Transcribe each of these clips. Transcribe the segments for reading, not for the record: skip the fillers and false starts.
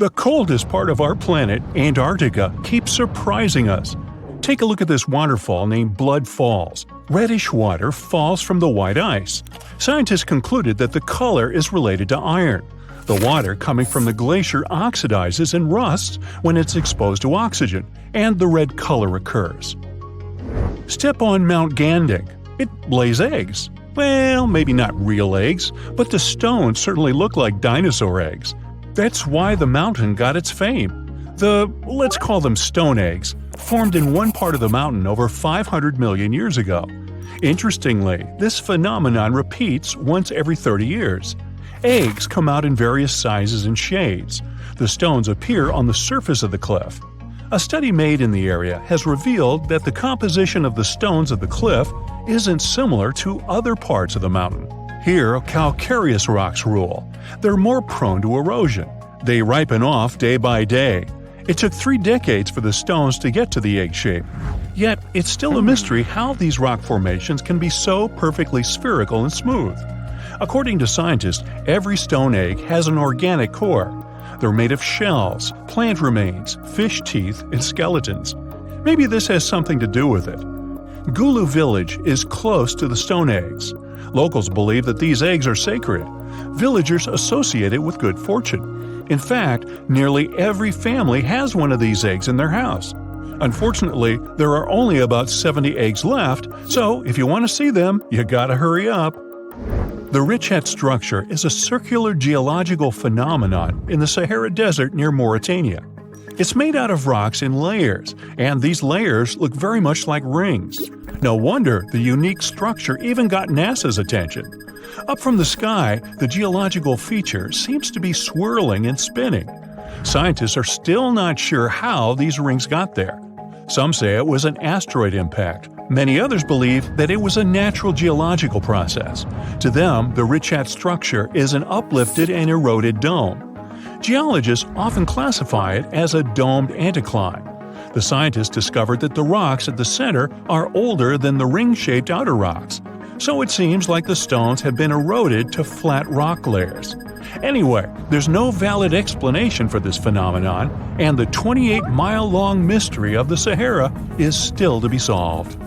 The coldest part of our planet, Antarctica, keeps surprising us. Take a look at this waterfall named Blood Falls. Reddish water falls from the white ice. Scientists concluded that the color is related to iron. The water coming from the glacier oxidizes and rusts when it's exposed to oxygen, and the red color occurs. Step on Mount Gandig. It lays eggs. Well, maybe not real eggs, but the stones certainly look like dinosaur eggs. That's why the mountain got its fame. Let's call them stone eggs, formed in one part of the mountain over 500 million years ago. Interestingly, this phenomenon repeats once every 30 years. Eggs come out in various sizes and shades. The stones appear on the surface of the cliff. A study made in the area has revealed that the composition of the stones of the cliff isn't similar to other parts of the mountain. Here, calcareous rocks rule. They're more prone to erosion. They ripen off day by day. It took 3 decades for the stones to get to the egg shape. Yet, it's still a mystery how these rock formations can be so perfectly spherical and smooth. According to scientists, every stone egg has an organic core. They're made of shells, plant remains, fish teeth, and skeletons. Maybe this has something to do with it. Gulu village is close to the stone eggs. Locals believe that these eggs are sacred. Villagers associate it with good fortune. In fact, nearly every family has one of these eggs in their house. Unfortunately, there are only about 70 eggs left, so if you want to see them, you gotta hurry up. The Richat structure is a circular geological phenomenon in the Sahara Desert near Mauritania. It's made out of rocks in layers, and these layers look very much like rings. No wonder the unique structure even got NASA's attention. Up from the sky, the geological feature seems to be swirling and spinning. Scientists are still not sure how these rings got there. Some say it was an asteroid impact. Many others believe that it was a natural geological process. To them, the Richat structure is an uplifted and eroded dome. Geologists often classify it as a domed anticline. The scientists discovered that the rocks at the center are older than the ring-shaped outer rocks, so it seems like the stones have been eroded to flat rock layers. Anyway, there's no valid explanation for this phenomenon, and the 28-mile-long mystery of the Sahara is still to be solved.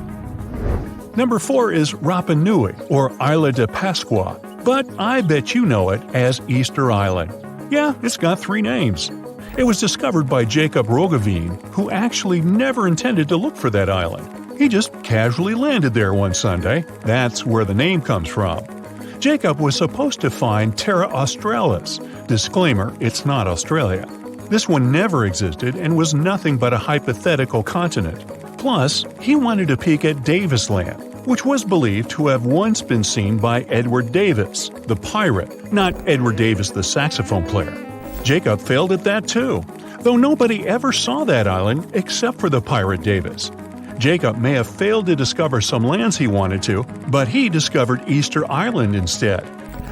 Number 4 is Rapa Nui, or Isla de Pascua, but I bet you know it as Easter Island. Yeah, it's got 3 names. It was discovered by Jacob Roggeveen, who actually never intended to look for that island. He just casually landed there one Sunday. That's where the name comes from. Jacob was supposed to find Terra Australis. Disclaimer, it's not Australia. This one never existed and was nothing but a hypothetical continent. Plus, he wanted to peek at Davis Land, which was believed to have once been seen by Edward Davis, the pirate, not Edward Davis the saxophone player. Jacob failed at that too, though nobody ever saw that island except for the pirate Davis. Jacob may have failed to discover some lands he wanted to, but he discovered Easter Island instead.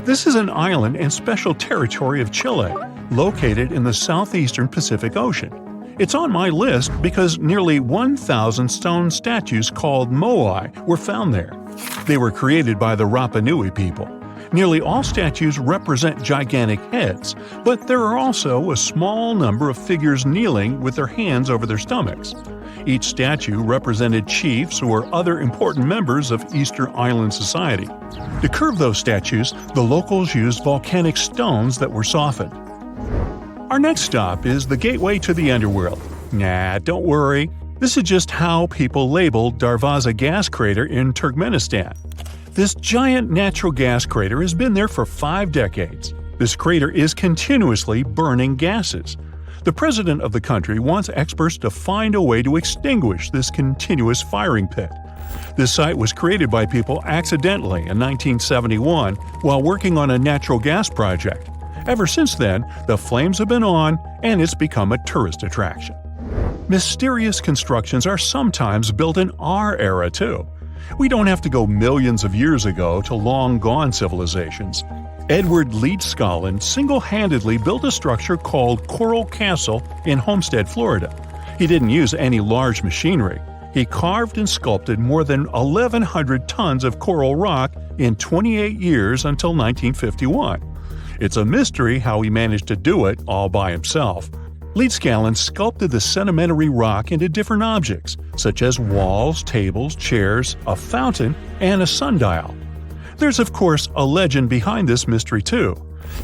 This is an island in special territory of Chile, located in the southeastern Pacific Ocean. It's on my list because nearly 1,000 stone statues called moai were found there. They were created by the Rapa Nui people. Nearly all statues represent gigantic heads, but there are also a small number of figures kneeling with their hands over their stomachs. Each statue represented chiefs or other important members of Easter Island society. To curve those statues, the locals used volcanic stones that were softened. Our next stop is the gateway to the underworld. Nah, don't worry. This is just how people labeled Darvaza gas crater in Turkmenistan. This giant natural gas crater has been there for 5 decades. This crater is continuously burning gases. The president of the country wants experts to find a way to extinguish this continuous firing pit. This site was created by people accidentally in 1971 while working on a natural gas project. Ever since then, the flames have been on, and it's become a tourist attraction. Mysterious constructions are sometimes built in our era, too. We don't have to go millions of years ago to long-gone civilizations. Edward Leedskallen single-handedly built a structure called Coral Castle in Homestead, Florida. He didn't use any large machinery. He carved and sculpted more than 1,100 tons of coral rock in 28 years until 1951. It's a mystery how he managed to do it all by himself. Leedskalnin sculpted the sedimentary rock into different objects, such as walls, tables, chairs, a fountain, and a sundial. There's of course a legend behind this mystery too.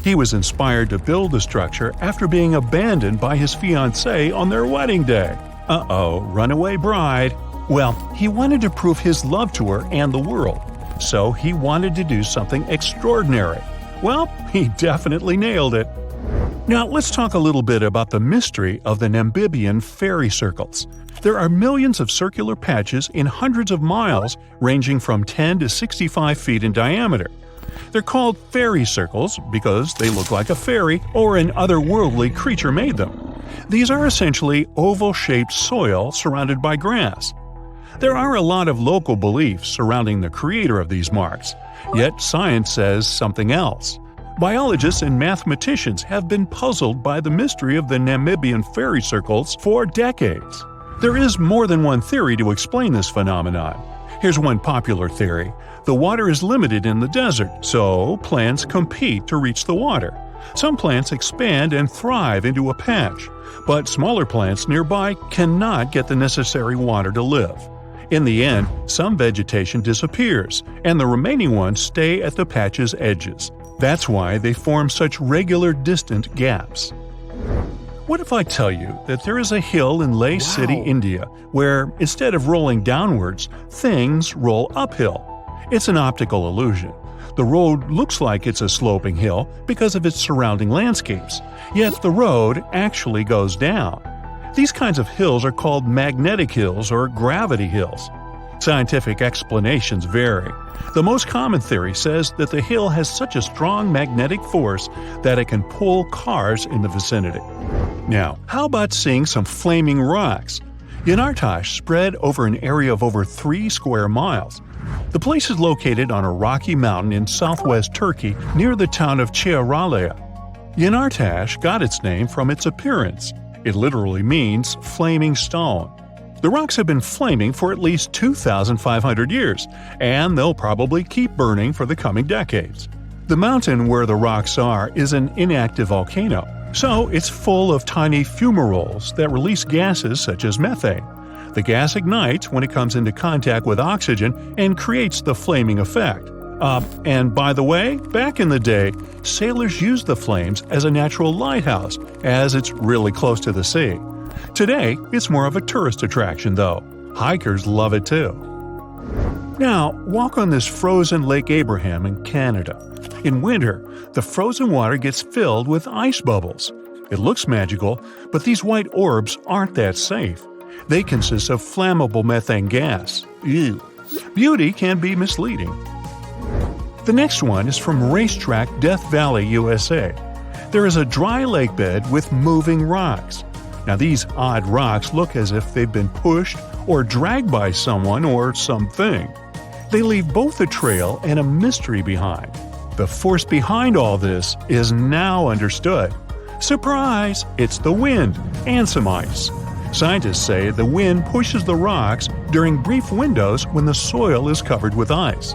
He was inspired to build the structure after being abandoned by his fiancée on their wedding day. Uh-oh, runaway bride. Well, he wanted to prove his love to her and the world, so he wanted to do something extraordinary. Well, he definitely nailed it. Now, let's talk a little bit about the mystery of the Nambian fairy circles. There are millions of circular patches in hundreds of miles, ranging from 10 to 65 feet in diameter. They're called fairy circles because they look like a fairy or an otherworldly creature made them. These are essentially oval-shaped soil surrounded by grass. There are a lot of local beliefs surrounding the creator of these marks, yet science says something else. Biologists and mathematicians have been puzzled by the mystery of the Nambian fairy circles for decades. There is more than one theory to explain this phenomenon. Here's one popular theory. The water is limited in the desert, so plants compete to reach the water. Some plants expand and thrive into a patch, but smaller plants nearby cannot get the necessary water to live. In the end, some vegetation disappears, and the remaining ones stay at the patch's edges. That's why they form such regular distant gaps. What if I tell you that there is a hill in Leh City, India, where instead of rolling downwards, things roll uphill? It's an optical illusion. The road looks like it's a sloping hill because of its surrounding landscapes, yet the road actually goes down. These kinds of hills are called magnetic hills or gravity hills. Scientific explanations vary. The most common theory says that the hill has such a strong magnetic force that it can pull cars in the vicinity. Now, how about seeing some flaming rocks? Yanartash spread over an area of over 3 square miles. The place is located on a rocky mountain in southwest Turkey near the town of Çağrıoğlu. Yanartash got its name from its appearance. It literally means flaming stone. The rocks have been flaming for at least 2,500 years, and they'll probably keep burning for the coming decades. The mountain where the rocks are is an inactive volcano, so it's full of tiny fumaroles that release gases such as methane. The gas ignites when it comes into contact with oxygen and creates the flaming effect. And by the way, back in the day, sailors used the flames as a natural lighthouse, as it's really close to the sea. Today, it's more of a tourist attraction, though. Hikers love it too. Now, walk on this frozen Lake Abraham in Canada. In winter, the frozen water gets filled with ice bubbles. It looks magical, but these white orbs aren't that safe. They consist of flammable methane gas. Ew. Beauty can be misleading. The next one is from Racetrack Death Valley, USA. There is a dry lake bed with moving rocks. Now these odd rocks look as if they've been pushed or dragged by someone or something. They leave both a trail and a mystery behind. The force behind all this is now understood. Surprise! It's the wind and some ice. Scientists say the wind pushes the rocks during brief windows when the soil is covered with ice.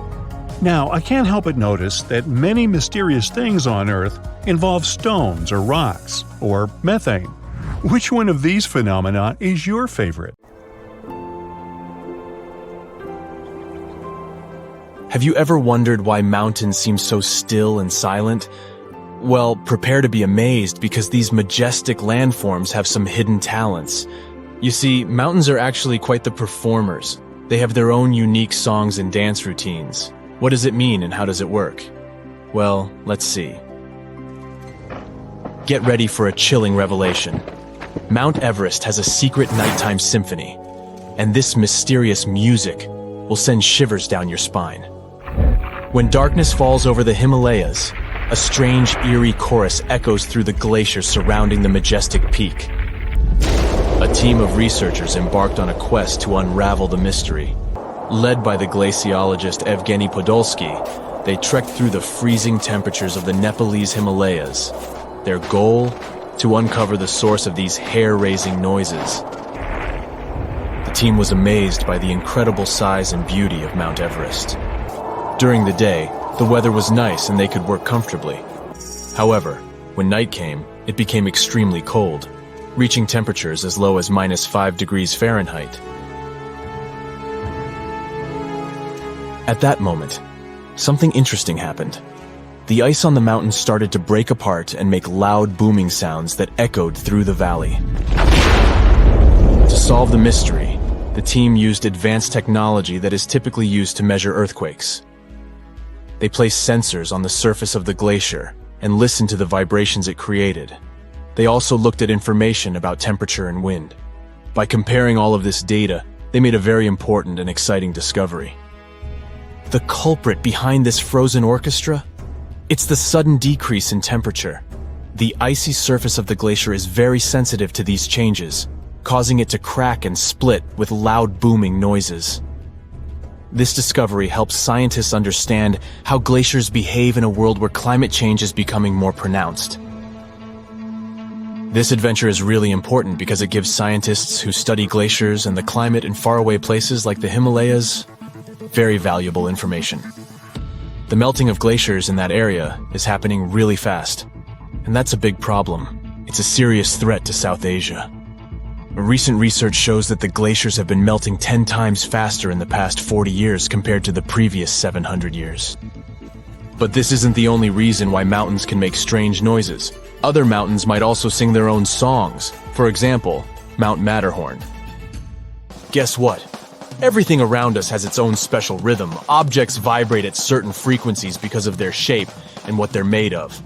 Now, I can't help but notice that many mysterious things on Earth involve stones or rocks, or methane. Which one of these phenomena is your favorite? Have you ever wondered why mountains seem so still and silent? Well, prepare to be amazed because these majestic landforms have some hidden talents. You see, mountains are actually quite the performers. They have their own unique songs and dance routines. What does it mean and how does it work? Well, let's see. Get ready for a chilling revelation. Mount Everest has a secret nighttime symphony, and this mysterious music will send shivers down your spine. When darkness falls over the Himalayas, a strange, eerie chorus echoes through the glaciers surrounding the majestic peak. A team of researchers embarked on a quest to unravel the mystery. Led by the glaciologist Evgeny Podolsky, they trekked through the freezing temperatures of the Nepalese Himalayas. Their goal? To uncover the source of these hair-raising noises. The team was amazed by the incredible size and beauty of Mount Everest. During the day, the weather was nice and they could work comfortably. However, when night came, it became extremely cold, reaching temperatures as low as -5 degrees Fahrenheit. At that moment, something interesting happened. The ice on the mountain started to break apart and make loud booming sounds that echoed through the valley. To solve the mystery, the team used advanced technology that is typically used to measure earthquakes. They placed sensors on the surface of the glacier and listened to the vibrations it created. They also looked at information about temperature and wind. By comparing all of this data, they made a very important and exciting discovery. The culprit behind this frozen orchestra? It's the sudden decrease in temperature. The icy surface of the glacier is very sensitive to these changes, causing it to crack and split with loud booming noises. This discovery helps scientists understand how glaciers behave in a world where climate change is becoming more pronounced. This adventure is really important because it gives scientists who study glaciers and the climate in faraway places like the Himalayas very valuable information. The melting of glaciers in that area is happening really fast, and that's a big problem. It's a serious threat to South Asia. Recent research shows that the glaciers have been melting 10 times faster in the past 40 years compared to the previous 700 years. But this isn't the only reason why mountains can make strange noises. Other mountains might also sing their own songs. For example, Mount Matterhorn. Guess what? Everything around us has its own special rhythm. Objects vibrate at certain frequencies because of their shape and what they're made of.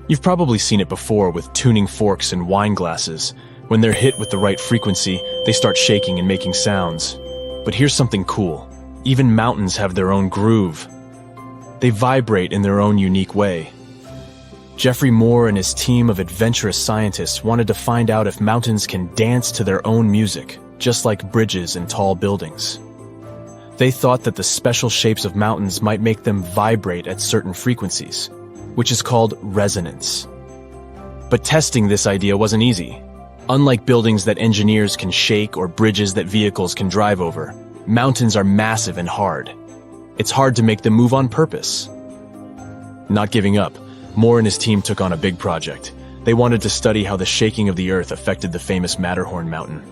You've probably seen it before with tuning forks and wine glasses. When they're hit with the right frequency, they start shaking and making sounds. But here's something cool. Even mountains have their own groove. They vibrate in their own unique way. Jeffrey Moore and his team of adventurous scientists wanted to find out if mountains can dance to their own music, just like bridges and tall buildings. They thought that the special shapes of mountains might make them vibrate at certain frequencies, which is called resonance. But testing this idea wasn't easy. Unlike buildings that engineers can shake or bridges that vehicles can drive over, mountains are massive and hard. It's hard to make them move on purpose. Not giving up, Moore and his team took on a big project. They wanted to study how the shaking of the earth affected the famous Matterhorn mountain.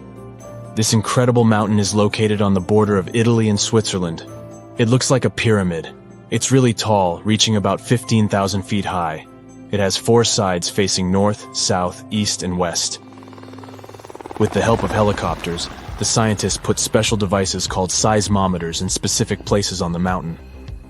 This incredible mountain is located on the border of Italy and Switzerland. It looks like a pyramid. It's really tall, reaching about 15,000 feet high. It has 4 sides facing north, south, east, and west. With the help of helicopters, the scientists put special devices called seismometers in specific places on the mountain.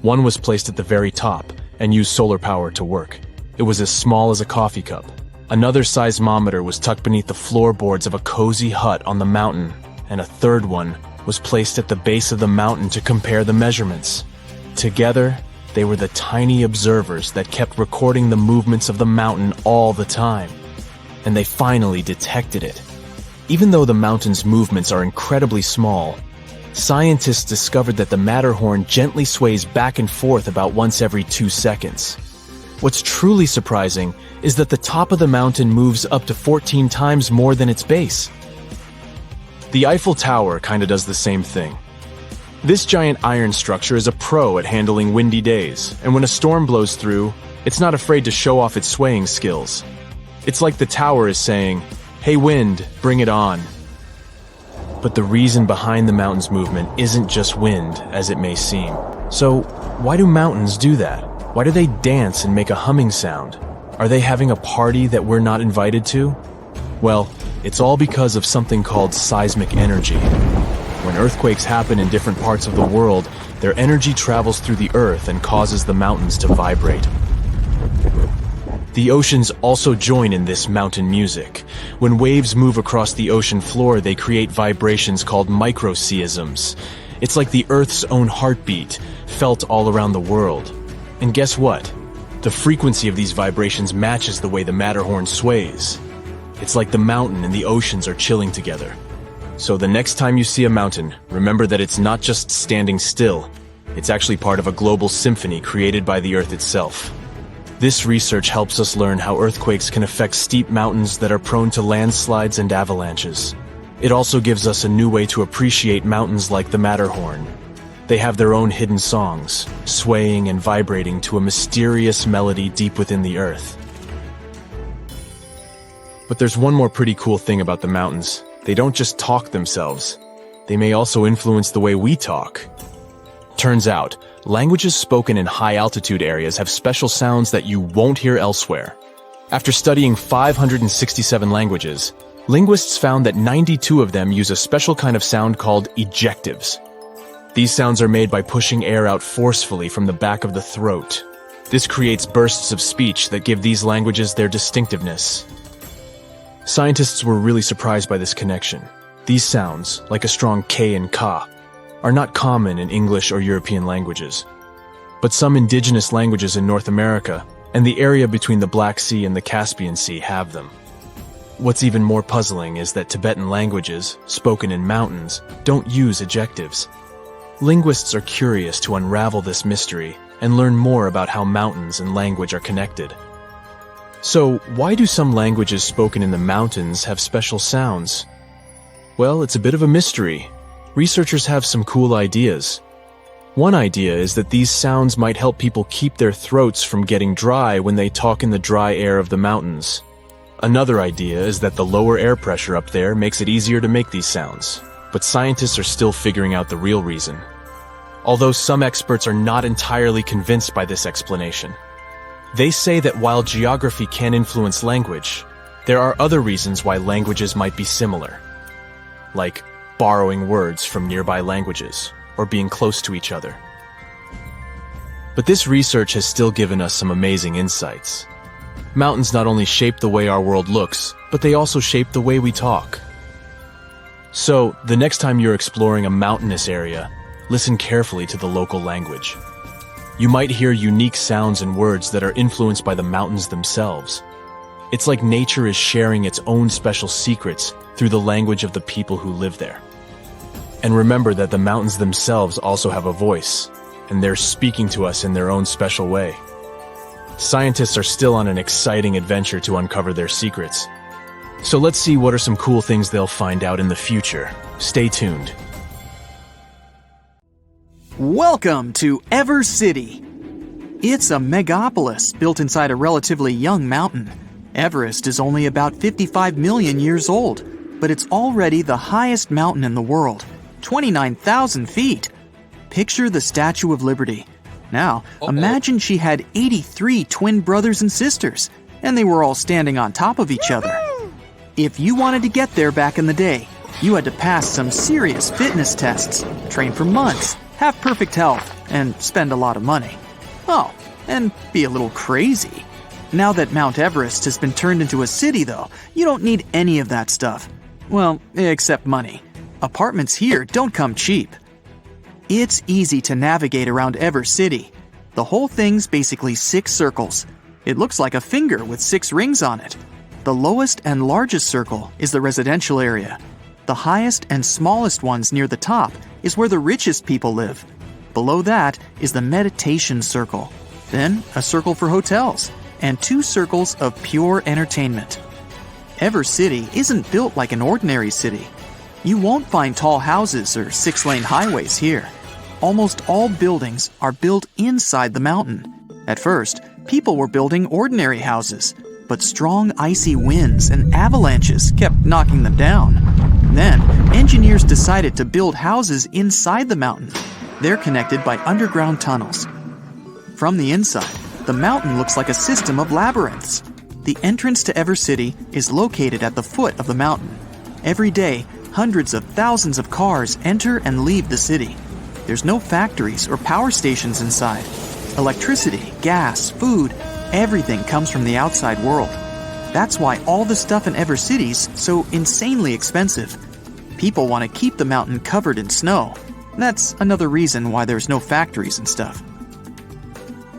One was placed at the very top and used solar power to work. It was as small as a coffee cup. Another seismometer was tucked beneath the floorboards of a cozy hut on the mountain, and a third one was placed at the base of the mountain to compare the measurements. Together, they were the tiny observers that kept recording the movements of the mountain all the time. And they finally detected it. Even though the mountain's movements are incredibly small, scientists discovered that the Matterhorn gently sways back and forth about once every 2 seconds. What's truly surprising is that the top of the mountain moves up to 14 times more than its base. The Eiffel Tower kinda does the same thing. This giant iron structure is a pro at handling windy days, and when a storm blows through, it's not afraid to show off its swaying skills. It's like the tower is saying, "Hey wind, bring it on." But the reason behind the mountain's movement isn't just wind, as it may seem. So, why do mountains do that? Why do they dance and make a humming sound? Are they having a party that we're not invited to? Well, it's all because of something called seismic energy. When earthquakes happen in different parts of the world, their energy travels through the earth and causes the mountains to vibrate. The oceans also join in this mountain music. When waves move across the ocean floor, they create vibrations called microseisms. It's like the Earth's own heartbeat, felt all around the world. And guess what? The frequency of these vibrations matches the way the Matterhorn sways. It's like the mountain and the oceans are chilling together. So the next time you see a mountain, remember that it's not just standing still. It's actually part of a global symphony created by the Earth itself. This research helps us learn how earthquakes can affect steep mountains that are prone to landslides and avalanches. It also gives us a new way to appreciate mountains like the Matterhorn. They have their own hidden songs, swaying and vibrating to a mysterious melody deep within the earth. But there's one more pretty cool thing about the mountains. They don't just talk themselves. They may also influence the way we talk. Turns out, languages spoken in high-altitude areas have special sounds that you won't hear elsewhere. After studying 567 languages, linguists found that 92 of them use a special kind of sound called ejectives. These sounds are made by pushing air out forcefully from the back of the throat. This creates bursts of speech that give these languages their distinctiveness. Scientists were really surprised by this connection. These sounds, like a strong K and Ka, are not common in English or European languages. But some indigenous languages in North America and the area between the Black Sea and the Caspian Sea have them. What's even more puzzling is that Tibetan languages, spoken in mountains, don't use ejectives. Linguists are curious to unravel this mystery and learn more about how mountains and language are connected. So, why do some languages spoken in the mountains have special sounds? Well, it's a bit of a mystery. Researchers have some cool ideas. One idea is that these sounds might help people keep their throats from getting dry when they talk in the dry air of the mountains. Another idea is that the lower air pressure up there makes it easier to make these sounds, but scientists are still figuring out the real reason. Although some experts are not entirely convinced by this explanation. They say that while geography can influence language, there are other reasons why languages might be similar, like borrowing words from nearby languages or being close to each other. But this research has still given us some amazing insights. Mountains not only shape the way our world looks, but they also shape the way we talk. So, the next time you're exploring a mountainous area, listen carefully to the local language. You might hear unique sounds and words that are influenced by the mountains themselves. It's like nature is sharing its own special secrets through the language of the people who live there. And remember that the mountains themselves also have a voice, and they're speaking to us in their own special way. Scientists are still on an exciting adventure to uncover their secrets. So let's see what are some cool things they'll find out in the future. Stay tuned. Welcome to Everest City. It's a megapolis built inside a relatively young mountain. Everest is only about 55 million years old, but it's already the highest mountain in the world, 29,000 feet. Picture the Statue of Liberty. Now, imagine she had 83 twin brothers and sisters, and they were all standing on top of each other. If you wanted to get there back in the day, you had to pass some serious fitness tests, train for months, have perfect health, and spend a lot of money. Oh, and be a little crazy. Now that Mount Everest has been turned into a city, though, you don't need any of that stuff. Well, except money. Apartments here don't come cheap. It's easy to navigate around Everest City. The whole thing's basically 6 circles. It looks like a finger with 6 rings on it. The lowest and largest circle is the residential area. The highest and smallest ones near the top is where the richest people live. Below that is the meditation circle. Then a circle for hotels, and 2 circles of pure entertainment. Everest City isn't built like an ordinary city. You won't find tall houses or 6-lane highways here. Almost all buildings are built inside the mountain. At first, people were building ordinary houses, but strong icy winds and avalanches kept knocking them down. Then, engineers decided to build houses inside the mountain. They're connected by underground tunnels. From the inside, the mountain looks like a system of labyrinths. The entrance to Everest City is located at the foot of the mountain. Every day, hundreds of thousands of cars enter and leave the city. There's no factories or power stations inside. Electricity, gas, food, everything comes from the outside world. That's why all the stuff in Everest City's so insanely expensive. People want to keep the mountain covered in snow. That's another reason why there's no factories and stuff.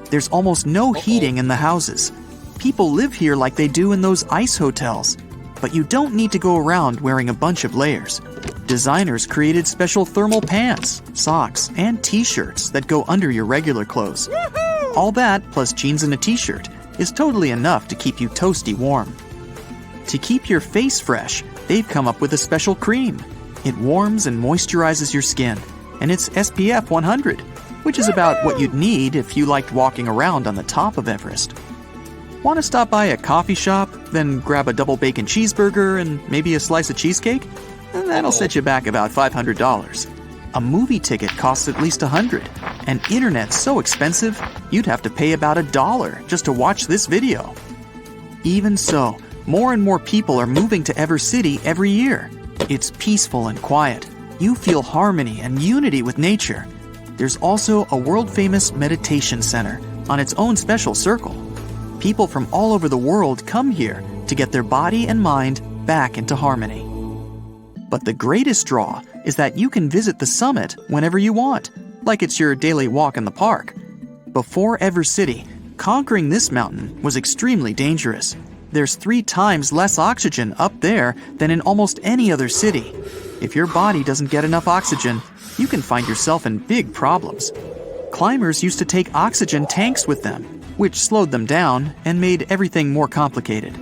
There's almost no heating in the houses. People live here like they do in those ice hotels. But you don't need to go around wearing a bunch of layers. Designers created special thermal pants, socks, and t-shirts that go under your regular clothes. All that, plus jeans and a t-shirt, is totally enough to keep you toasty warm. To keep your face fresh, they've come up with a special cream. It warms and moisturizes your skin, and it's SPF 100, which is about what you'd need if you liked walking around on the top of Everest. Want to stop by a coffee shop, then grab a double bacon cheeseburger and maybe a slice of cheesecake? That'll set you back about $500. A movie ticket costs at least $100, and internet's so expensive, you'd have to pay about $1 just to watch this video. Even so, more and more people are moving to Everest City every year. It's peaceful and quiet. You feel harmony and unity with nature. There's also a world-famous meditation center on its own special circle. People from all over the world come here to get their body and mind back into harmony. But the greatest draw is that you can visit the summit whenever you want, like it's your daily walk in the park. Before Everest City, conquering this mountain was extremely dangerous. There's 3 times less oxygen up there than in almost any other city. If your body doesn't get enough oxygen, you can find yourself in big problems. Climbers used to take oxygen tanks with them, which slowed them down and made everything more complicated.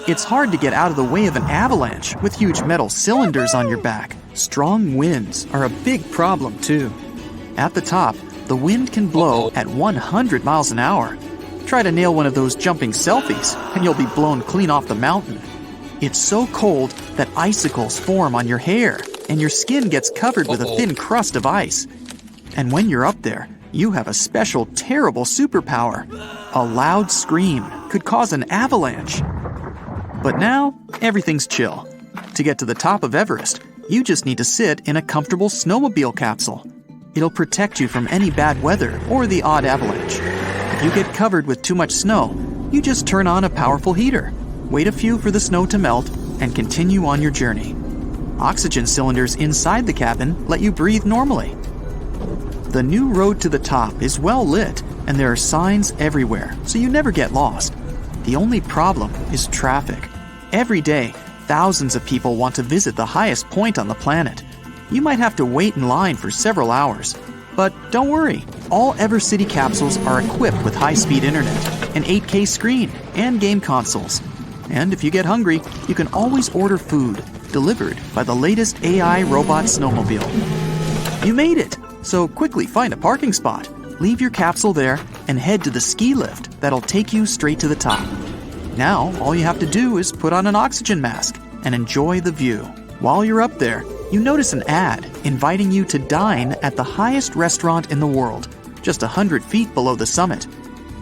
It's hard to get out of the way of an avalanche with huge metal cylinders on your back. Strong winds are a big problem too. At the top, the wind can blow at 100 miles an hour. Try to nail one of those jumping selfies and you'll be blown clean off the mountain. It's so cold that icicles form on your hair and your skin gets covered with a thin crust of ice. And when you're up there, you have a special terrible superpower. A loud scream could cause an avalanche. But now, everything's chill. To get to the top of Everest, you just need to sit in a comfortable snowmobile capsule. It'll protect you from any bad weather or the odd avalanche. If you get covered with too much snow, you just turn on a powerful heater, wait a few for the snow to melt, and continue on your journey. Oxygen cylinders inside the cabin let you breathe normally. The new road to the top is well lit, and there are signs everywhere, so you never get lost. The only problem is traffic. Every day, thousands of people want to visit the highest point on the planet. You might have to wait in line for several hours. But don't worry, all Everest City capsules are equipped with high-speed internet, an 8K screen, and game consoles. And if you get hungry, you can always order food, delivered by the latest AI robot snowmobile. You made it! So quickly find a parking spot, leave your capsule there, and head to the ski lift that'll take you straight to the top. Now, all you have to do is put on an oxygen mask and enjoy the view. While you're up there, you notice an ad inviting you to dine at the highest restaurant in the world, just 100 feet below the summit.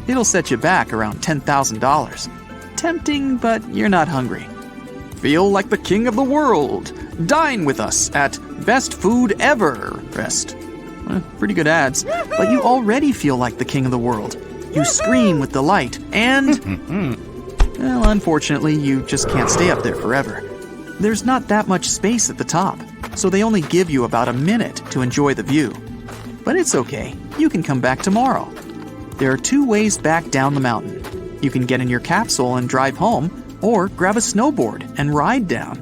It'll set you back around $10,000. Tempting, but you're not hungry. Feel like the king of the world. Dine with us at Best Food Ever Rest. Pretty good ads, but you already feel like the king of the world. You scream with delight and... well, unfortunately, you just can't stay up there forever. There's not that much space at the top, so they only give you about a minute to enjoy the view. But it's okay, you can come back tomorrow. There are 2 ways back down the mountain. You can get in your capsule and drive home, or grab a snowboard and ride down.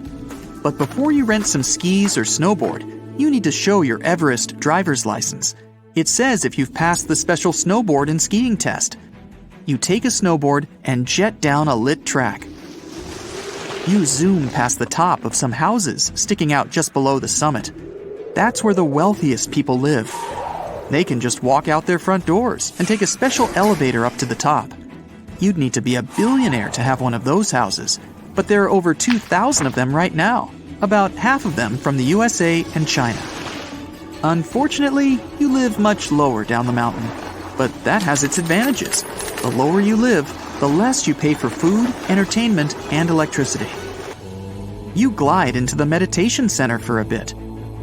But before you rent some skis or snowboard, you need to show your Everest driver's license. It says if you've passed the special snowboard and skiing test. You take a snowboard and jet down a lit track. You zoom past the top of some houses sticking out just below the summit. That's where the wealthiest people live. They can just walk out their front doors and take a special elevator up to the top. You'd need to be a billionaire to have one of those houses, but there are over 2,000 of them right now, about half of them from the USA and China. Unfortunately, you live much lower down the mountain, but that has its advantages. The lower you live, the less you pay for food, entertainment, and electricity. You glide into the meditation center for a bit.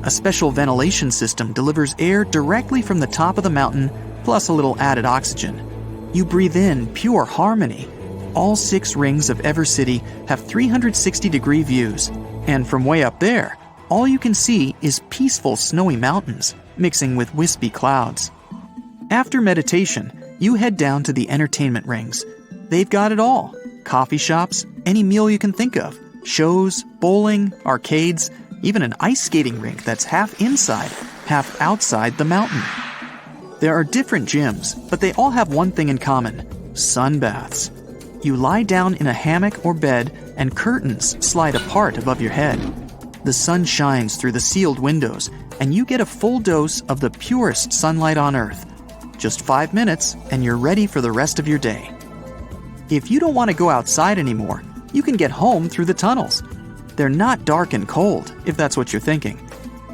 A special ventilation system delivers air directly from the top of the mountain, plus a little added oxygen. You breathe in pure harmony. All 6 rings of Everest City have 360-degree views, and from way up there, all you can see is peaceful snowy mountains, mixing with wispy clouds. After meditation, you head down to the entertainment rings. They've got it all. Coffee shops, any meal you can think of, shows, bowling, arcades, even an ice skating rink that's half inside, half outside the mountain. There are different gyms, but they all have one thing in common: sunbaths. You lie down in a hammock or bed, and curtains slide apart above your head. The sun shines through the sealed windows, and you get a full dose of the purest sunlight on Earth. Just 5 minutes, and you're ready for the rest of your day. If you don't want to go outside anymore, you can get home through the tunnels. They're not dark and cold, if that's what you're thinking.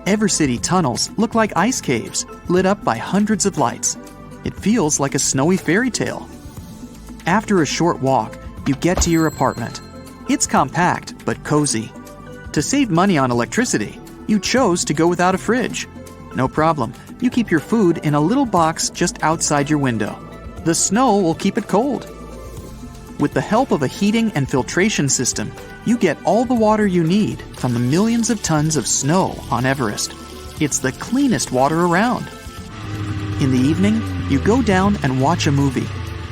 Everest City tunnels look like ice caves, lit up by hundreds of lights. It feels like a snowy fairy tale. After a short walk, you get to your apartment. It's compact, but cozy. To save money on electricity, you chose to go without a fridge. No problem, you keep your food in a little box just outside your window. The snow will keep it cold. With the help of a heating and filtration system, you get all the water you need from the millions of tons of snow on Everest. It's the cleanest water around. In the evening, you go down and watch a movie.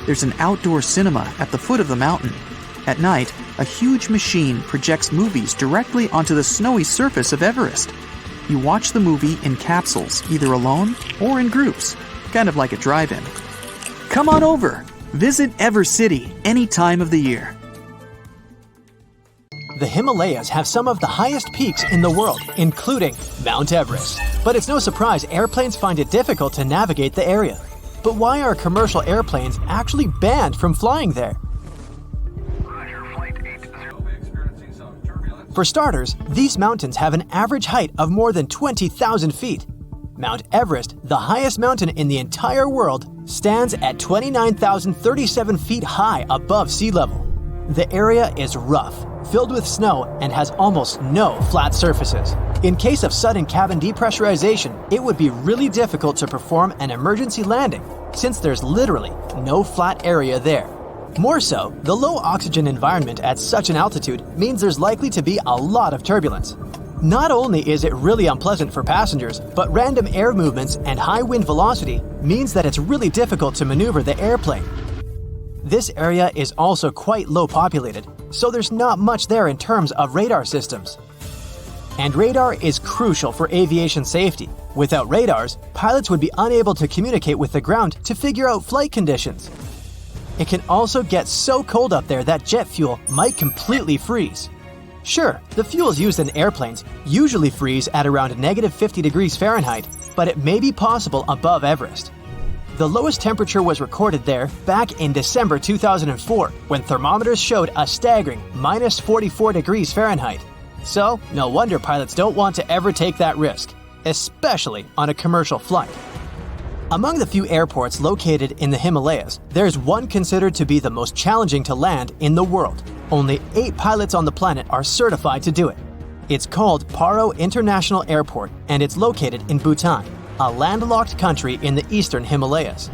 There's an outdoor cinema at the foot of the mountain. At night, a huge machine projects movies directly onto the snowy surface of Everest. You watch the movie in capsules, either alone or in groups, kind of like a drive-in. Come on over! Visit Everest City any time of the year. The Himalayas have some of the highest peaks in the world, including Mount Everest. But it's no surprise airplanes find it difficult to navigate the area. But why are commercial airplanes actually banned from flying there? For starters, these mountains have an average height of more than 20,000 feet. Mount Everest, the highest mountain in the entire world, stands at 29,037 feet high above sea level. The area is rough, filled with snow, and has almost no flat surfaces. In case of sudden cabin depressurization, it would be really difficult to perform an emergency landing, since there's literally no flat area there. More so, the low oxygen environment at such an altitude means there's likely to be a lot of turbulence. Not only is it really unpleasant for passengers, but random air movements and high wind velocity means that it's really difficult to maneuver the airplane. This area is also quite low populated, so there's not much there in terms of radar systems. And radar is crucial for aviation safety. Without radars, pilots would be unable to communicate with the ground to figure out flight conditions. It can also get so cold up there that jet fuel might completely freeze. Sure, the fuels used in airplanes usually freeze at around -50 degrees Fahrenheit, but it may be possible above Everest. The lowest temperature was recorded there back in December 2004, when thermometers showed a staggering -44 degrees Fahrenheit. So, no wonder pilots don't want to ever take that risk, especially on a commercial flight. Among the few airports located in the Himalayas, there's one considered to be the most challenging to land in the world. Only 8 pilots on the planet are certified to do it. It's called Paro International Airport, and it's located in Bhutan, a landlocked country in the eastern Himalayas.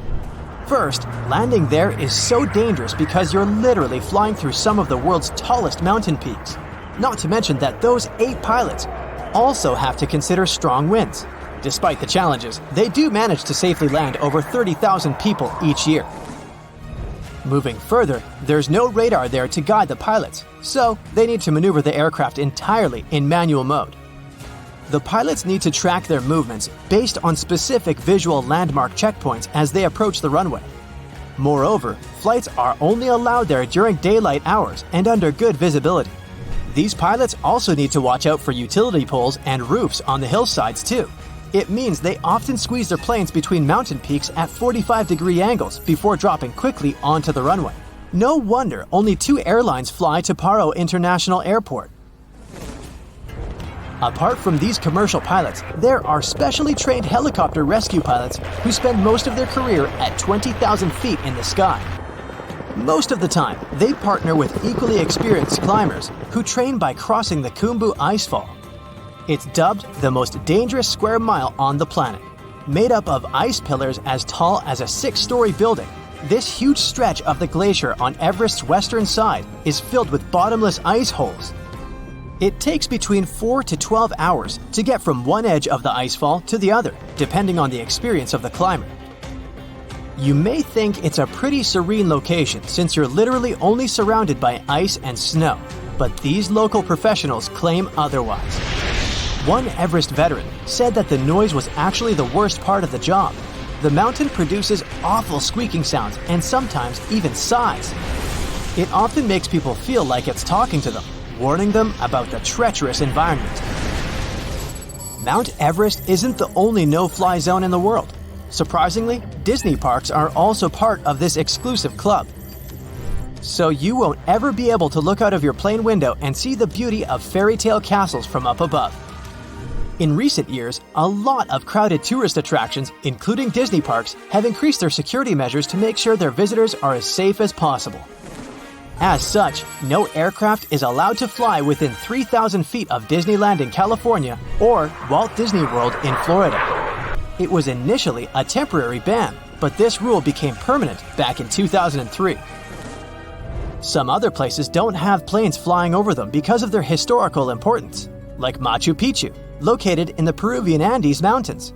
First, landing there is so dangerous because you're literally flying through some of the world's tallest mountain peaks. Not to mention that those 8 pilots also have to consider strong winds. Despite the challenges, they do manage to safely land over 30,000 people each year. Moving further, there's no radar there to guide the pilots, so they need to maneuver the aircraft entirely in manual mode. The pilots need to track their movements based on specific visual landmark checkpoints as they approach the runway. Moreover, flights are only allowed there during daylight hours and under good visibility. These pilots also need to watch out for utility poles and roofs on the hillsides too. It means they often squeeze their planes between mountain peaks at 45-degree angles before dropping quickly onto the runway. No wonder only 2 airlines fly to Paro International Airport. Apart from these commercial pilots, there are specially trained helicopter rescue pilots who spend most of their career at 20,000 feet in the sky. Most of the time, they partner with equally experienced climbers who train by crossing the Khumbu Icefall. It's dubbed the most dangerous square mile on the planet. Made up of ice pillars as tall as a 6-story building, this huge stretch of the glacier on Everest's western side is filled with bottomless ice holes. It takes between 4 to 12 hours to get from one edge of the icefall to the other, depending on the experience of the climber. You may think it's a pretty serene location since you're literally only surrounded by ice and snow, but these local professionals claim otherwise. One Everest veteran said that the noise was actually the worst part of the job. The mountain produces awful squeaking sounds and sometimes even sighs. It often makes people feel like it's talking to them, warning them about the treacherous environment. Mount Everest isn't the only no-fly zone in the world. Surprisingly, Disney parks are also part of this exclusive club. So you won't ever be able to look out of your plane window and see the beauty of fairy tale castles from up above. In recent years, a lot of crowded tourist attractions, including Disney parks, have increased their security measures to make sure their visitors are as safe as possible. As such, no aircraft is allowed to fly within 3,000 feet of Disneyland in California or Walt Disney World in Florida. It was initially a temporary ban, but this rule became permanent back in 2003. Some other places don't have planes flying over them because of their historical importance, like Machu Picchu, located in the Peruvian Andes Mountains.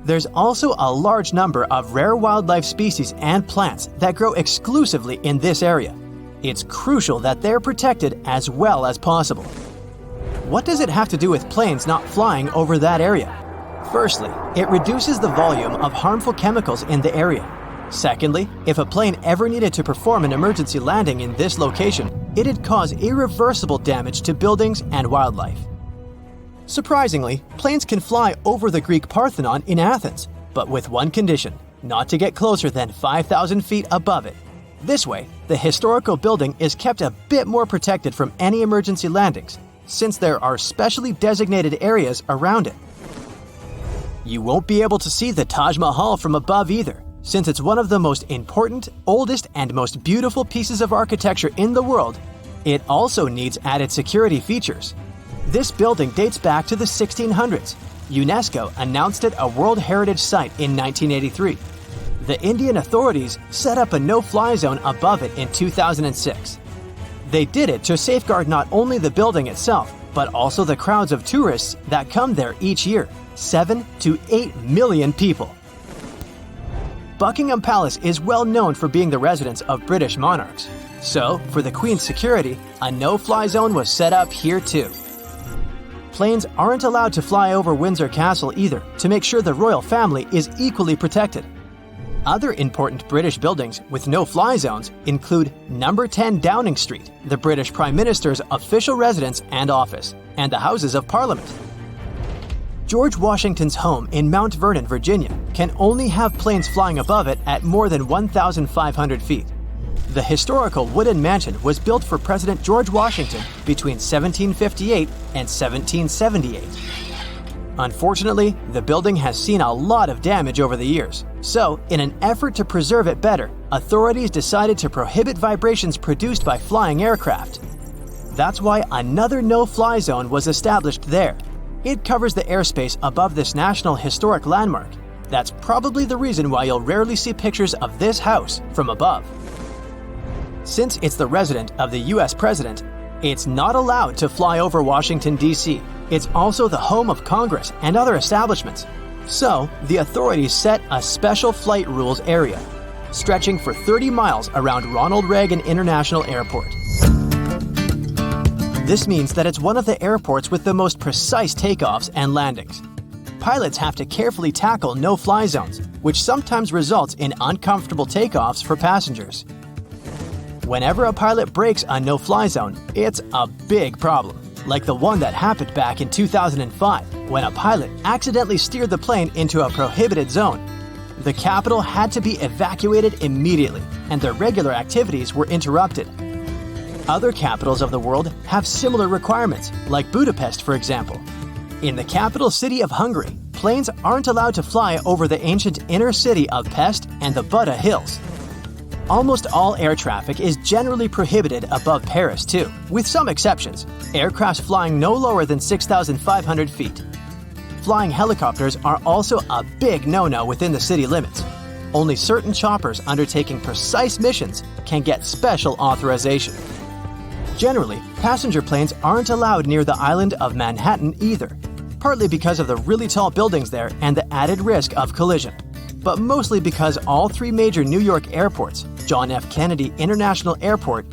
There's also a large number of rare wildlife species and plants that grow exclusively in this area. It's crucial that they're protected as well as possible. What does it have to do with planes not flying over that area? Firstly, it reduces the volume of harmful chemicals in the area. Secondly, if a plane ever needed to perform an emergency landing in this location, it'd cause irreversible damage to buildings and wildlife. Surprisingly, planes can fly over the Greek Parthenon in Athens, but with one condition: not to get closer than 5,000 feet above it. This way, the historical building is kept a bit more protected from any emergency landings, since there are specially designated areas around it. You won't be able to see the Taj Mahal from above either, since it's one of the most important, oldest, and most beautiful pieces of architecture in the world. It also needs added security features. This building dates back to the 1600s. UNESCO announced it a World Heritage Site in 1983. The Indian authorities set up a no-fly zone above it in 2006. They did it to safeguard not only the building itself, but also the crowds of tourists that come there each year, 7 to 8 million people. Buckingham Palace is well known for being the residence of British monarchs. So, for the Queen's security, a no-fly zone was set up here too. Planes aren't allowed to fly over Windsor Castle either, to make sure the royal family is equally protected. Other important British buildings with no-fly zones include Number 10 Downing Street, the British Prime Minister's official residence and office, and the Houses of Parliament. George Washington's home in Mount Vernon, Virginia, can only have planes flying above it at more than 1,500 feet. The historical wooden mansion was built for President George Washington between 1758 and 1778. Unfortunately, the building has seen a lot of damage over the years. So, in an effort to preserve it better, authorities decided to prohibit vibrations produced by flying aircraft. That's why another no-fly zone was established there. It covers the airspace above this National Historic Landmark. That's probably the reason why you'll rarely see pictures of this house from above. Since it's the residence of the US President, it's not allowed to fly over Washington, D.C. It's also the home of Congress and other establishments. So, the authorities set a special flight rules area, stretching for 30 miles around Ronald Reagan International Airport. This means that it's one of the airports with the most precise takeoffs and landings. Pilots have to carefully tackle no-fly zones, which sometimes results in uncomfortable takeoffs for passengers. Whenever a pilot breaks a no-fly zone, it's a big problem, like the one that happened back in 2005, when a pilot accidentally steered the plane into a prohibited zone. The capital had to be evacuated immediately, and their regular activities were interrupted. Other capitals of the world have similar requirements, like Budapest, for example. In the capital city of Hungary, planes aren't allowed to fly over the ancient inner city of Pest and the Buda Hills. Almost all air traffic is generally prohibited above Paris too, with some exceptions, aircraft flying no lower than 6,500 feet. Flying helicopters are also a big no-no within the city limits. Only certain choppers undertaking precise missions can get special authorization. Generally, passenger planes aren't allowed near the island of Manhattan either, partly because of the really tall buildings there and the added risk of collision, but mostly because all three major New York airports, John F. Kennedy International Airport,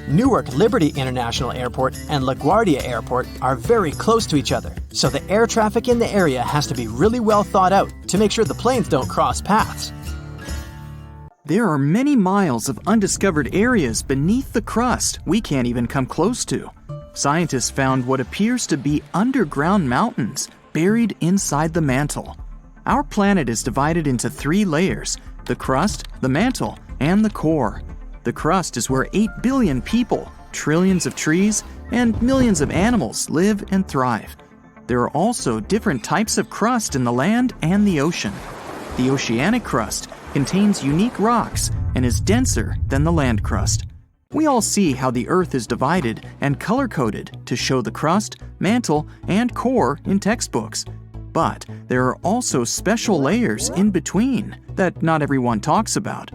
Newark Liberty International Airport, and LaGuardia Airport are very close to each other, so the air traffic in the area has to be really well thought out to make sure the planes don't cross paths. There are many miles of undiscovered areas beneath the crust we can't even come close to. Scientists found what appears to be underground mountains buried inside the mantle. Our planet is divided into 3 layers: the crust, the mantle, and the core. The crust is where 8 billion people, trillions of trees, and millions of animals live and thrive. There are also different types of crust in the land and the ocean. The oceanic crust contains unique rocks and is denser than the land crust. We all see how the Earth is divided and color-coded to show the crust, mantle, and core in textbooks. But there are also special layers in between that not everyone talks about.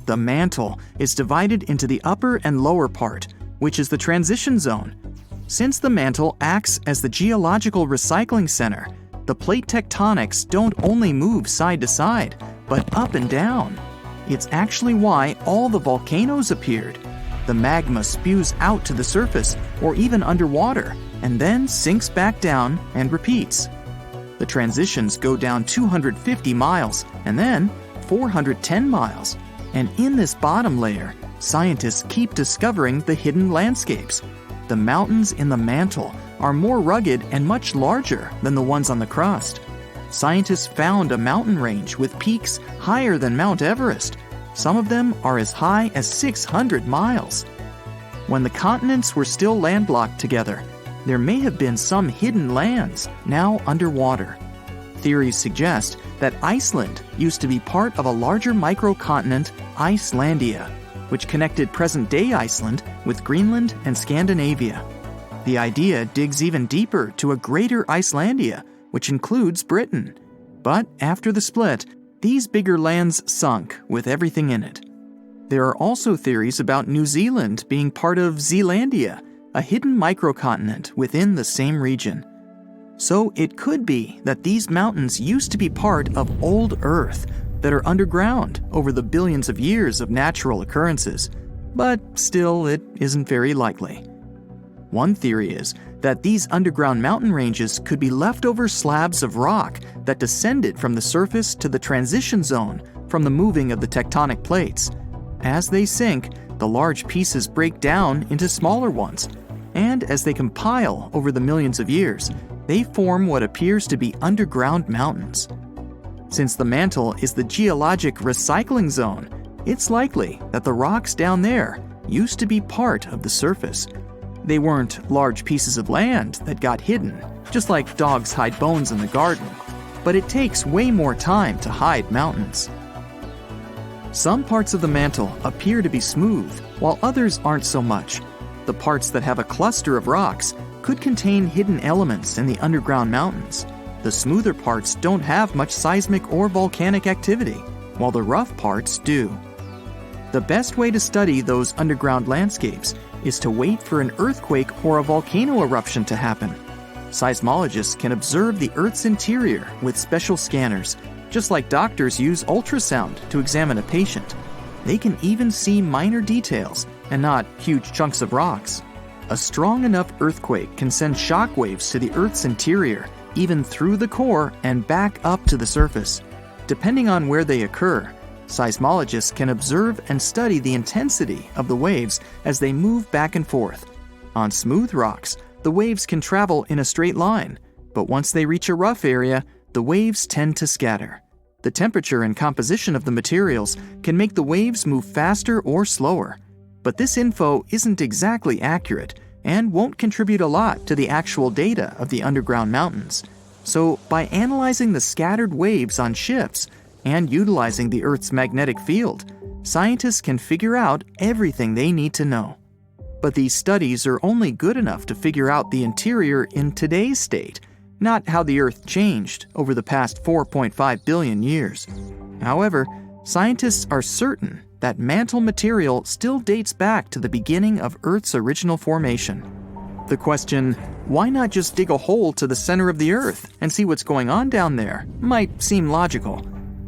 The mantle is divided into the upper and lower part, which is the transition zone. Since the mantle acts as the geological recycling center, the plate tectonics don't only move side to side, but up and down. It's actually why all the volcanoes appeared. The magma spews out to the surface or even underwater, and then sinks back down and repeats. The transitions go down 250 miles and then 410 miles. And in this bottom layer, scientists keep discovering the hidden landscapes. The mountains in the mantle are more rugged and much larger than the ones on the crust. Scientists found a mountain range with peaks higher than Mount Everest. Some of them are as high as 600 miles. When the continents were still landlocked together, there may have been some hidden lands now underwater. Theories suggest that Iceland used to be part of a larger microcontinent, Icelandia, which connected present-day Iceland with Greenland and Scandinavia. The idea digs even deeper to a greater Icelandia, which includes Britain. But after the split, these bigger lands sunk with everything in it. There are also theories about New Zealand being part of Zealandia, a hidden microcontinent within the same region. So it could be that these mountains used to be part of old Earth that are underground over the billions of years of natural occurrences, but still it isn't very likely. One theory is that these underground mountain ranges could be leftover slabs of rock that descended from the surface to the transition zone from the moving of the tectonic plates. As they sink, the large pieces break down into smaller ones, and as they compile over the millions of years, they form what appears to be underground mountains. Since the mantle is the geologic recycling zone, it's likely that the rocks down there used to be part of the surface. They weren't large pieces of land that got hidden, just like dogs hide bones in the garden, but it takes way more time to hide mountains. Some parts of the mantle appear to be smooth, while others aren't so much. The parts that have a cluster of rocks could contain hidden elements in the underground mountains. The smoother parts don't have much seismic or volcanic activity, while the rough parts do. The best way to study those underground landscapes is to wait for an earthquake or a volcano eruption to happen. Seismologists can observe the Earth's interior with special scanners, just like doctors use ultrasound to examine a patient. They can even see minor details and not huge chunks of rocks. A strong enough earthquake can send shock waves to the Earth's interior, even through the core and back up to the surface. Depending on where they occur, seismologists can observe and study the intensity of the waves as they move back and forth. On smooth rocks, the waves can travel in a straight line, but once they reach a rough area, the waves tend to scatter. The temperature and composition of the materials can make the waves move faster or slower. But this info isn't exactly accurate and won't contribute a lot to the actual data of the underground mountains. So by analyzing the scattered waves on ships and utilizing the Earth's magnetic field, scientists can figure out everything they need to know. But these studies are only good enough to figure out the interior in today's state, not how the Earth changed over the past 4.5 billion years. However, scientists are certain that mantle material still dates back to the beginning of Earth's original formation. The question, why not just dig a hole to the center of the Earth and see what's going on down there, might seem logical.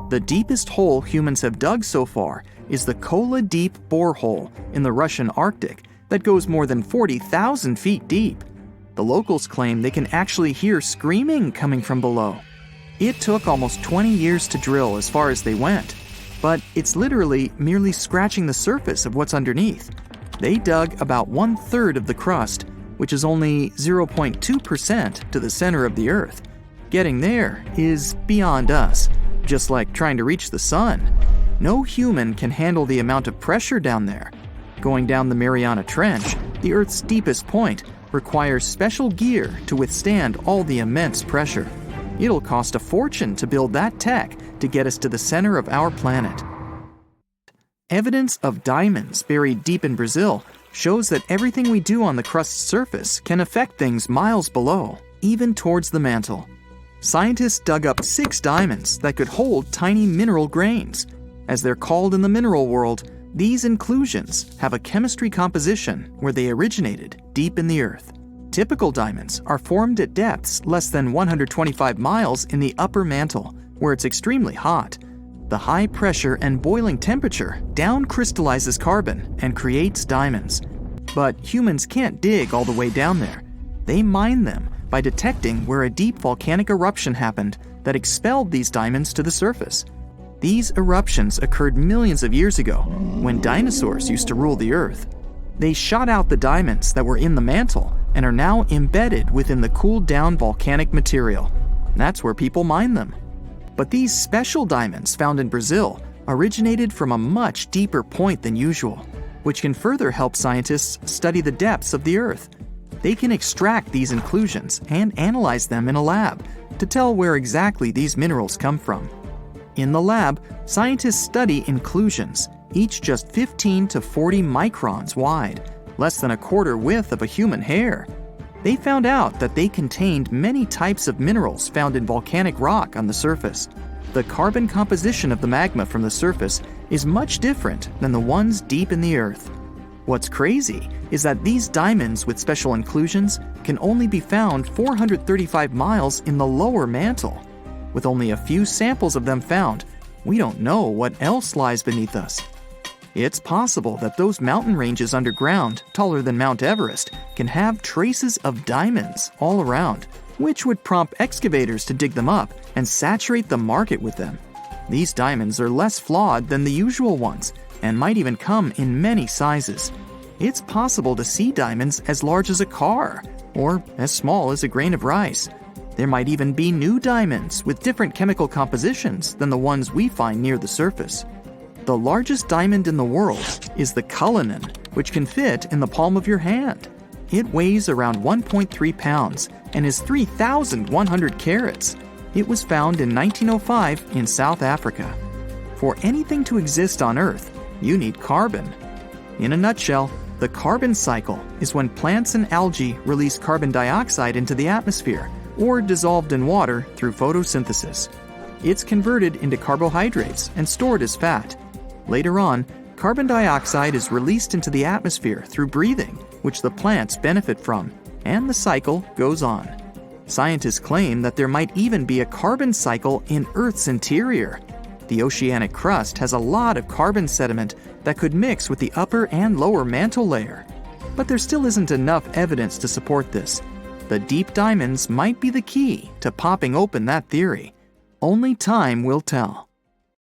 The deepest hole humans have dug so far is the Kola Deep borehole in the Russian Arctic that goes more than 40,000 feet deep. The locals claim they can actually hear screaming coming from below. It took almost 20 years to drill as far as they went, but it's literally merely scratching the surface of what's underneath. They dug about 1/3 of the crust, which is only 0.2% to the center of the Earth. Getting there is beyond us, just like trying to reach the sun. No human can handle the amount of pressure down there. Going down the Mariana Trench, the Earth's deepest point, requires special gear to withstand all the immense pressure. It'll cost a fortune to build that tech to get us to the center of our planet. Evidence of diamonds buried deep in Brazil shows that everything we do on the crust's surface can affect things miles below, even towards the mantle. Scientists dug up 6 diamonds that could hold tiny mineral grains. As they're called in the mineral world, these inclusions have a chemistry composition where they originated deep in the earth. Typical diamonds are formed at depths less than 125 miles in the upper mantle, where it's extremely hot. The high pressure and boiling temperature down crystallizes carbon and creates diamonds. But humans can't dig all the way down there. They mine them by detecting where a deep volcanic eruption happened that expelled these diamonds to the surface. These eruptions occurred millions of years ago, when dinosaurs used to rule the earth. They shot out the diamonds that were in the mantle and are now embedded within the cooled down volcanic material. That's where people mine them. But these special diamonds found in Brazil originated from a much deeper point than usual, which can further help scientists study the depths of the earth. They can extract these inclusions and analyze them in a lab to tell where exactly these minerals come from. In the lab, scientists study inclusions, each just 15 to 40 microns wide, less than a quarter width of a human hair. They found out that they contained many types of minerals found in volcanic rock on the surface. The carbon composition of the magma from the surface is much different than the ones deep in the earth. What's crazy is that these diamonds with special inclusions can only be found 435 miles in the lower mantle. With only a few samples of them found, we don't know what else lies beneath us. It's possible that those mountain ranges underground, taller than Mount Everest, can have traces of diamonds all around, which would prompt excavators to dig them up and saturate the market with them. These diamonds are less flawed than the usual ones and might even come in many sizes. It's possible to see diamonds as large as a car or as small as a grain of rice. There might even be new diamonds with different chemical compositions than the ones we find near the surface. The largest diamond in the world is the Cullinan, which can fit in the palm of your hand. It weighs around 1.3 pounds and is 3,100 carats. It was found in 1905 in South Africa. For anything to exist on Earth, you need carbon. In a nutshell, the carbon cycle is when plants and algae release carbon dioxide into the atmosphere or dissolved in water through photosynthesis. It's converted into carbohydrates and stored as fat. Later on, carbon dioxide is released into the atmosphere through breathing, which the plants benefit from, and the cycle goes on. Scientists claim that there might even be a carbon cycle in Earth's interior. The oceanic crust has a lot of carbon sediment that could mix with the upper and lower mantle layer. But there still isn't enough evidence to support this. The deep diamonds might be the key to popping open that theory. Only time will tell.